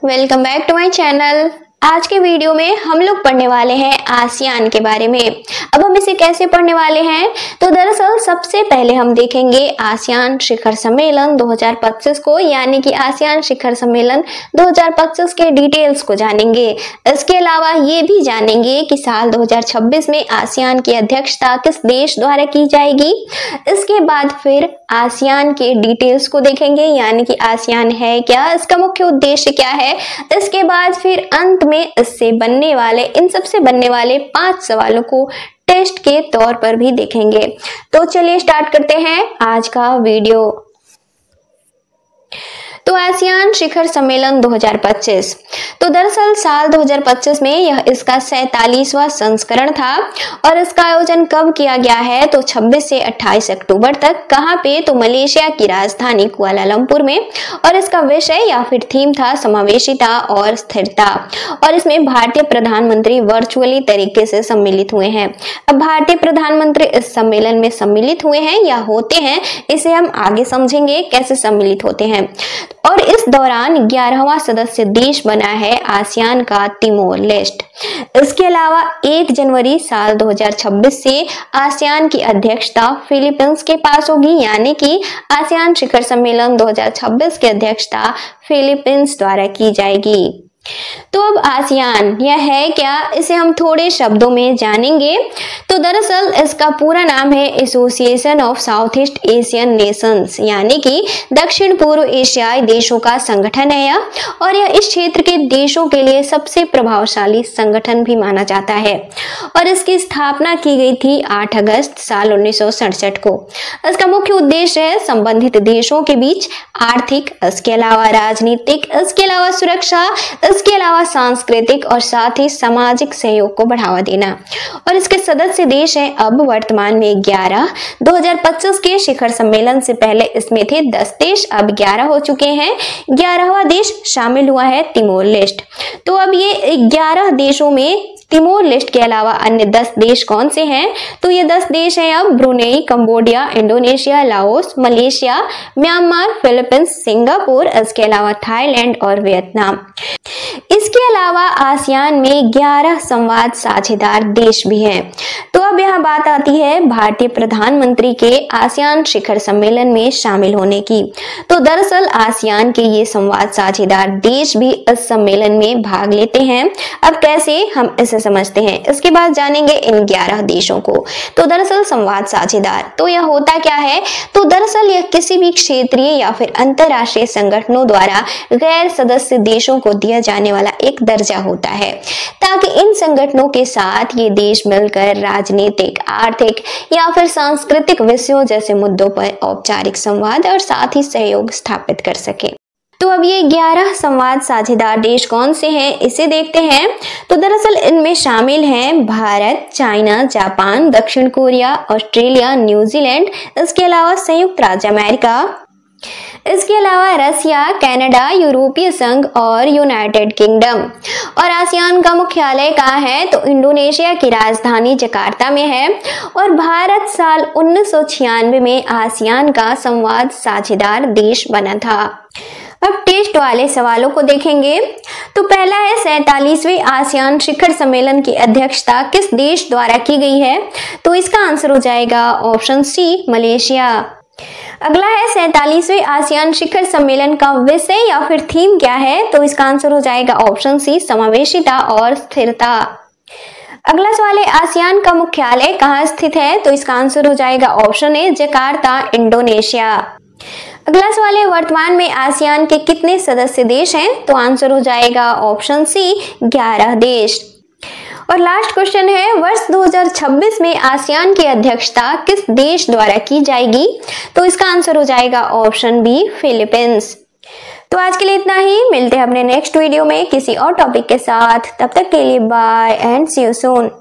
Welcome back to my channel. आज के video में हम लोग पढ़ने वाले हैं आसियान के बारे में। अब हम इसे कैसे पढ़ने वाले हैं, तो दरअसल सबसे पहले हम देखेंगे आसियान शिखर सम्मेलन 2025 को, यानी कि आसियान शिखर सम्मेलन 2025 के डिटेल्स को जानेंगे। इसके अलावा ये भी जानेंगे कि साल 2026 में आसियान की अध्यक्षता किस देश द्वारा की जाएगी। इसके बाद फिर आसियान के डिटेल्स को देखेंगे, यानी कि आसियान है क्या, इसका मुख्य उद्देश्य क्या है। इसके बाद फिर अंत में इससे बनने वाले, इन सबसे बनने वाले 5 सवालों को टेस्ट के तौर पर भी देखेंगे। तो चलिए स्टार्ट करते हैं आज का वीडियो। तो आसियान शिखर सम्मेलन 2025, तो दरअसल साल 2025 में यह इसका 47वां संस्करण था और इसका आयोजन कब किया गया है, तो 26 से 28 अक्टूबर तक। कहाँ पे, तो मलेशिया की राजधानी कुआलालंपुर में। और इसका विषय या फिर थीम था समावेशिता और स्थिरता। और इसमें भारतीय प्रधानमंत्री वर्चुअली तरीके से सम्मिलित हुए हैं। अब भारतीय प्रधानमंत्री इस सम्मेलन में सम्मिलित हुए हैं या होते हैं, इसे हम आगे समझेंगे कैसे सम्मिलित होते हैं। और इस दौरान 11वां सदस्य देश बना है आसियान का तिमोर लेस्ट। इसके अलावा 1 जनवरी साल 2026 से आसियान की अध्यक्षता फिलीपींस के पास होगी, यानी कि आसियान शिखर सम्मेलन 2026 की अध्यक्षता फिलीपींस द्वारा की जाएगी। तो अब आसियान यह है क्या, इसे हम थोड़े शब्दों में जानेंगे। तो दरअसल इसका पूरा नाम है association of south east Asian Nations, यानी कि दक्षिण पूर्व एशियाई देशों का संगठन है यह। और यह इस क्षेत्र के देशों के लिए सबसे प्रभावशाली संगठन भी माना जाता है। और इसकी स्थापना की गई थी 8 अगस्त साल 1967 को। इसका मुख्य उद्देश्य है संबंधित देशों के बीच आर्थिक, इसके अलावा राजनीतिक, इसके अलावा सुरक्षा, इसके अलावा सांस्कृतिक और साथ ही सामाजिक सहयोग को बढ़ावा देना। और इसके सदस्य देश हैं अब वर्तमान में 11। 2025 के शिखर सम्मेलन से पहले इसमें थे 10 देश, अब 11 हो चुके हैं। 11वां देश शामिल हुआ है तिमोर लेस्ट। तो अब ये 11 देशों में तिमोर लेस्ट के अलावा अन्य 10 देश कौन से हैं, तो ये 10 देश हैं अब Brunei, Cambodia, Indonesia, Laos, Malaysia, Myanmar, Philippines, Singapore, इसके अलावा थाईलैंड और वियतनाम। इसके अलावा आसियान में 11 संवाद साझेदार देश भी हैं। तो अब यहाँ बात आती है भारतीय प्रधानमंत्री के आसियान शिखर सम्मेलन में शामिल होने की। तो दरअसल आसियान के ये संवाद साझेदार देश भी इस सम्मेलन में भाग लेते हैं। अब कैसे, हम इसे समझते हैं, इसके बाद जानेंगे इन 11 देशों को। तो दरअसल संवाद साझेदार, तो यह होता क्या है, तो दरअसल यह किसी भी क्षेत्रीय या फिर अंतरराष्ट्रीय संगठनों द्वारा गैर सदस्य देशों को दिया जाने वाला एक दर्जा होता है, ताकि इन संगठनों के साथ ये देश मिलकर राजनीतिक, आर्थिक या फिर सांस्कृतिक विषयों जैसे मुद्दों पर औपचारिक संवाद और साथ ही सहयोग स्थापित कर सके। तो अब ये 11 संवाद साझेदार देश कौन से हैं, इसे देखते हैं। तो दरअसल इनमें शामिल हैं भारत, चाइना, जापान, दक्षिण कोरिया, ऑस्ट्रेलिया, न्यूजीलैंड, इसके अलावा संयुक्त राज्य अमेरिका, इसके अलावा रसिया, कनाडा, यूरोपीय संघ और यूनाइटेड किंगडम। और आसियान का मुख्यालय कहाँ है, तो इंडोनेशिया की राजधानी जकार्ता में है। और भारत साल 1996 में आसियान का संवाद साझेदार देश बना था। अब टेस्ट वाले सवालों को देखेंगे। तो पहला है 47वें आसियान शिखर सम्मेलन की अध्यक्षता किस देश द्वारा की गई है, तो इसका आंसर हो जाएगा ऑप्शन सी, मलेशिया। अगला है 47वें आसियान शिखर सम्मेलन का विषय या फिर थीम क्या है, तो इसका आंसर हो जाएगा ऑप्शन सी, समावेशिता और स्थिरता। अगला सवाल है आसियान का मुख्यालय कहाँ स्थित है, तो इसका आंसर हो जाएगा ऑप्शन ए, जकार्ता, इंडोनेशिया। अगला सवाल है वर्तमान में आसियान के कितने सदस्य देश हैं, तो आंसर हो जाएगा ऑप्शन सी, 11 देश। और लास्ट क्वेश्चन है वर्ष 2026 में आसियान की अध्यक्षता किस देश द्वारा की जाएगी, तो इसका आंसर हो जाएगा ऑप्शन बी, फिलीपींस। तो आज के लिए इतना ही, मिलते हैं अपने नेक्स्ट वीडियो में किसी और टॉपिक के साथ। तब तक के लिए bye and see you soon.